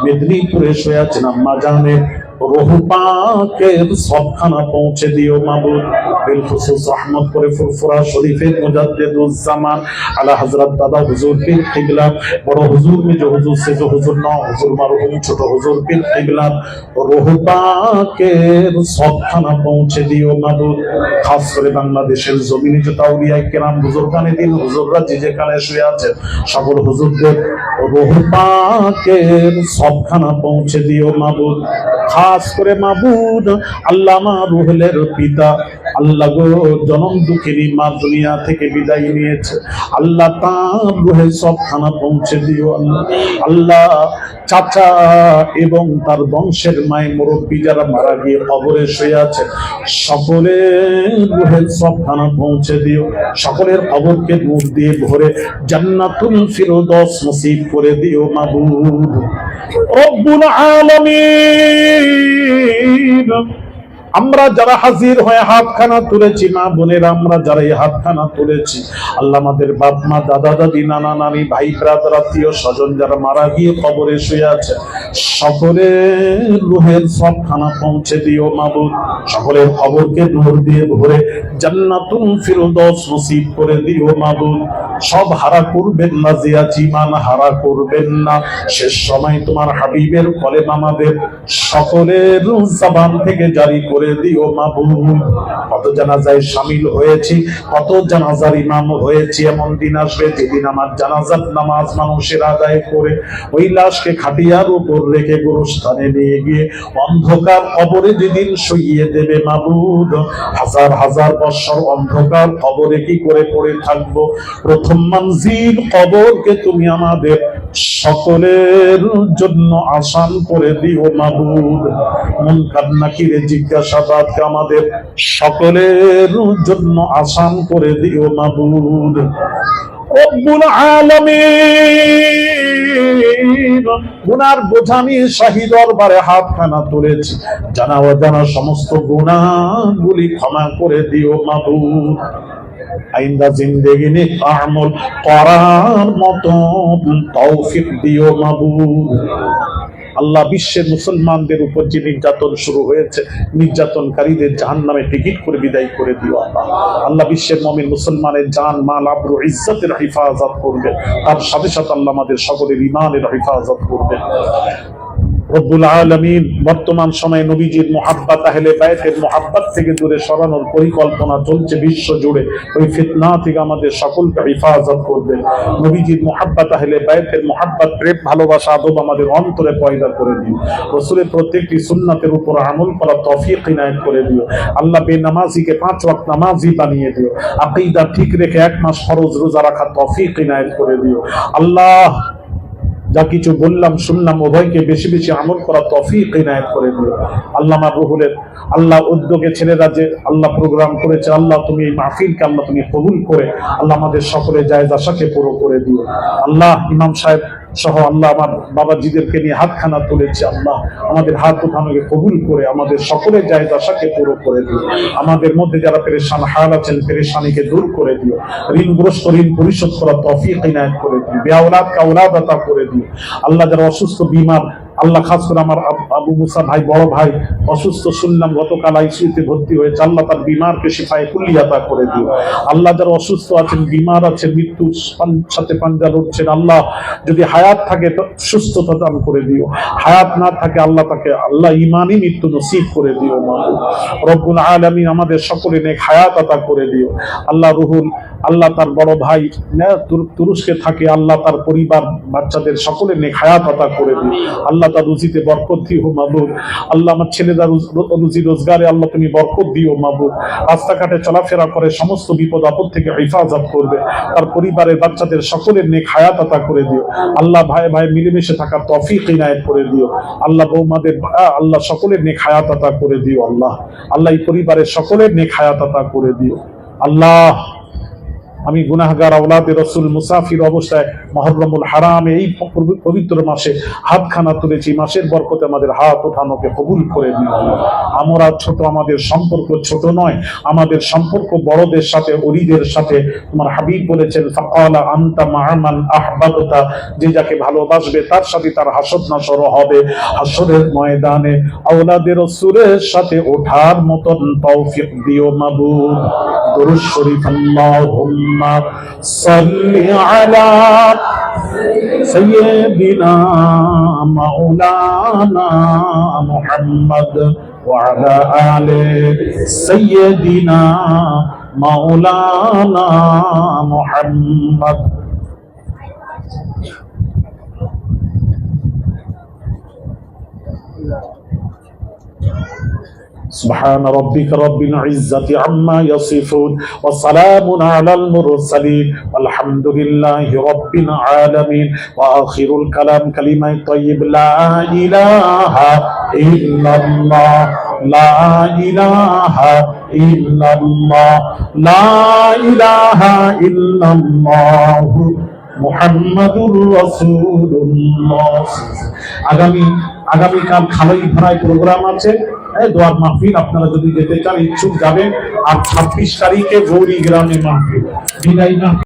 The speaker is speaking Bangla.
মেদিনীপুরে শুয়ে আছেন আম্মা জানের রূহ পাকের সবখানা পৌঁছে দিও মাবুদ। বিলখুসুস রহমতপুরে ফুরফুরা শরীফে মুজাদ্দিদুজ্জামান আলা হযরত দাদা হুজুর পীর কিবলা, বড় হুজুর মেজো হুজুর সেজো হুজুর ন হুজুর মারহুম ছোট হুজুর পীর কিবলা রূহ পাকের সবখানা পৌঁছে দিও মাবুদ। খাস করে বাংলাদেশের জমিনে যত আউলিয়া কেরাম বুজুর্গানে দিন হুজুররা যে যেখানে শুয়ে আছেন সকল হুজুরদের রূহ পাকের সবখানা পৌঁছে দিও মাবুদ। খাস করে মাবুদ আল্লামা রুহুলের পিতা আল্লাহ গো জনম দুঃখিনী মা দুনিয়া থেকে বিদায় নিয়েছে, আল্লাহ তার রুহে সবখানা পৌঁছে দিও আল্লাহ। আল্লাহ চাচা এবং তার বংশের মায়ের মুরব্বী যারা মারা গিয়ে কবরে শুয়ে আছে সকলের রুহের সবখানা পৌঁছে দিও, সকলের কবরকে নূর দিয়ে ভরে জান্নাতুল ফিরদৌস নসিব করে দিও মাবুদ। রব্বুল আলামিন আমরা যারা হাজির হয়ে হাতখানা তুলেছি মা বোনেরা, আমরা যারা এই হাতখানা তুলেছি আল্লাহ আমাদের বাপ মা দাদা দাদি নানা নানি ভাই ব্রাদার আত্মীয় স্বজন যারা মারা গিয়ে কবরে শুয়ে আছে সকলের রুহের সবখানা পৌঁছে দিও মাবুদ, সকলের কবরকে নূর দিয়ে ভরে জান্নাতুল ফিরদৌস নসিব করে দিও মাবুদ। সব হারা করবেন না, জিয়া জীমান হারা করবেন না। শেষ সময় তোমার হাবিবের কলেমা আমাদের সকলের জবান থেকে জারি করে দিও মাবুদ। কত জানাজায় শামিল হয়েছি, কত জানাজার ইমাম হয়েছি, এমন দিন আসবে যেদিন আমার জানাজার নামাজ মানুষের আদায় করে ওই লাশকে খাটিয়ার উপর রেখে গোরস্থানে নিয়ে গিয়ে অন্ধকার কবরে যেদিন শুইয়ে দেবে মাবুদ, হাজার হাজার বছর অন্ধকার কবরে কি করে পড়ে থাকবো। প্রথম মঞ্জিল কবরকে তুমি আমাদের সকলের জন্য আসান করে দিও মাবুদ। মুনকার নাকিরে জিজ্ঞাসাবাদকে আমাদের সকলের জন্য আসান করে দিও মাবুদ। রব্বুল আলামিন গুনার বোঝা নিয়ে শাহী দরবারে হাতখানা তুলেছি, জানা অজানা সমস্ত গুনাহগুলি ক্ষমা করে দিও মাবুদ। আইন্দা জিন্দেগি নে আমল করার মতো তৌফিক দিও মাবুদ। আল্লাহ বিশ্বের মুসলমানদের উপর যে নির্যাতন শুরু হয়েছে, নির্যাতনকারীদের জাহান্নামে টিকিট করে বিদায় করে দিও আল্লাহ। আল্লাহ বিশ্বের মুমিন মুসলমানের জান মাল আবরু ইজ্জতের হেফাজত করবে, তার সাথে সাথে আল্লাহ আমাদের সকলের ঈমানের হেফাজত করবে। রব্বুল আলামিন বর্তমান সময়ে নবীজির মুহাব্বত আহলে বাইতের মুহাব্বত থেকে দূরে সরানোর পরিকল্পনা চলছে বিশ্ব জুড়ে, ওই ফিতনা থেকে আমাদের সকলকে হেফাজত করবে। নবীজির মুহাব্বত আহলে বাইতের মুহাব্বত প্রেম ভালোবাসা আদব আমাদের অন্তরে পয়দা করে দিও। রাসূলের প্রত্যেকটি সুন্নাতের উপর আমল করার তৌফিক ইনায়েত করে দিও আল্লাহ। বেনামাজিকে 5 ওয়াক্ত নামাজি বানিয়ে দিও, আকীদা ঠিক রেখে 1 মাস ফরজ রোজা রাখার তৌফিক ইনায়েত করে দিও আল্লাহ। যা কিছু বললাম শুনলাম উভয়কে বেশি বেশি আমল করার তৌফিক ইনায়েত করে দিও আল্লামা রুহুলের আল্লাহ উদ্যোগে ছেলেরা যে আল্লাহ প্রোগ্রাম করেছে আল্লাহ তুমি এই মাহফিলকে আল্লাহ তুমি কবুল করে আল্লাহ আমাদের সকলে জায়েজ আশাকে পুরো করে দিও আল্লাহ। ইমাম সাহেব সহ আল্লাহ আমার বাবাজিদেরকে নিয়ে হাতখানা তুলেছে আল্লাহ, আমাদের হাত উঠানোকে কবুল করে আমাদের সকলের জায়েজ আশাকে পুরো করে দিও। আমাদের মধ্যে যারা পেরেশান হাল আছেন পেরেশানিকে দূর করে দিও, ঋণগ্রস্ত ঋণ পরিশোধ করার তৌফিক ইনায়েত করে দিও, বেআওলাদকে আওলাদ আতা করে দিও আল্লাহ। যারা অসুস্থ বিমার আল্লাহ, খাস করে আমার আবু মুসা ভাই বড় ভাই অসুস্থ শুনলাম গতকাল আইসিইউতে ভর্তি হয়েছে, আল্লাহ তার বিমারকে শিফায়ে কুল্লি আতা করে দিও আল্লাহ। যারা অসুস্থ আছেন বিমার আছেন মৃত্যুর সাথে পাঞ্জা লড়ছেন আল্লাহ, যদি হায়াত থাকে সুস্থতা দান করে দিও, হায়াত না থাকে আল্লাহ তাকে আল্লাহ ঈমানি মৃত্যু নসিব করে দিও মাওলা। রব্বুল আলামিন আমাদের সকলে নেক হায়াত আতা করে দিও আল্লাহ। রুহুল আল্লাহ তার বড় ভাই তুরস্কে থাকে আল্লাহ, তার পরিবার বাচ্চাদের সকলের নেক হায়াত আতা করে দিও আল্লাহ। তার রুজিতে বরকত দিও মাবুদ আল্লাহ। আমার ছেলেদের রুজি রোজগারে আল্লাহ তুমি বরকত দিও মাবুদ। রাস্তাঘাটে চলাফেরা করে সমস্ত বিপদ আপদ থেকে হেফাজত করবে, তার পরিবারের বাচ্চাদের সকলের নেক হায়াত আতা করে দিও আল্লাহ। ভাই ভাই মিলেমিশে থাকার তৌফিক ইনায়েত করে দিও আল্লাহ। বৌমাদের আল্লাহ সকলের নেক হায়াত আতা করে দিও আল্লাহ। আল্লাহ এই পরিবারের সকলের নেক হায়াত আতা করে দিও আল্লাহ। আমি গুনাহগার আওলাদে রাসূল মুসাফির অবস্থায় মুহররমুল হারামে এই পবিত্র মাসে হাতখানা তুলেছি। মাসের বরকতে আমাদের হাত ওঠানোকে কবুল করে নিন। আমরা ছোট, আমাদের সম্পর্ক ছোট নয়, আমাদের সম্পর্ক বড়দের সাথে, ওলিদের সাথে। তোমার হাবিব বলেছেন ফাকালা আনতা মা মান আহবাবতা, যে যাকে ভালোবাসবে তার সাথে তার হাসর নাসর হবে। হাসরের ময়দানে আওলাদে রাসূলের সাথে ওঠার মতন তৌফিক দিও মাবুদ। দুরূদ শরীফ আল্লাহুম্মা সাল্লি আলা সাইয়্যিদিনা মাওলানা মুহাম্মদ ওয়া আলা আলি সাইয়্যিদিনা মাওলানা মুহাম্মদ। سبحان ربك رب العزة عما يصفون وسلام على المرسلين والحمد لله رب العالمين وآخر الكلام كلمة طيب لا إله إلا الله لا إله إلا الله لا إله إلا الله মুহাম্মাদুর রাসূলুল্লাহ। আগামীকাল খালাই ভাড়ায় প্রোগ্রাম আছে, দোয়ার মাহফিল। আপনারা যদি যেতে চান ইচ্ছুক যাবেন। আর 26 তারিখে গৌরী গ্রামে মাহফিল, বিদায় মাহফিল।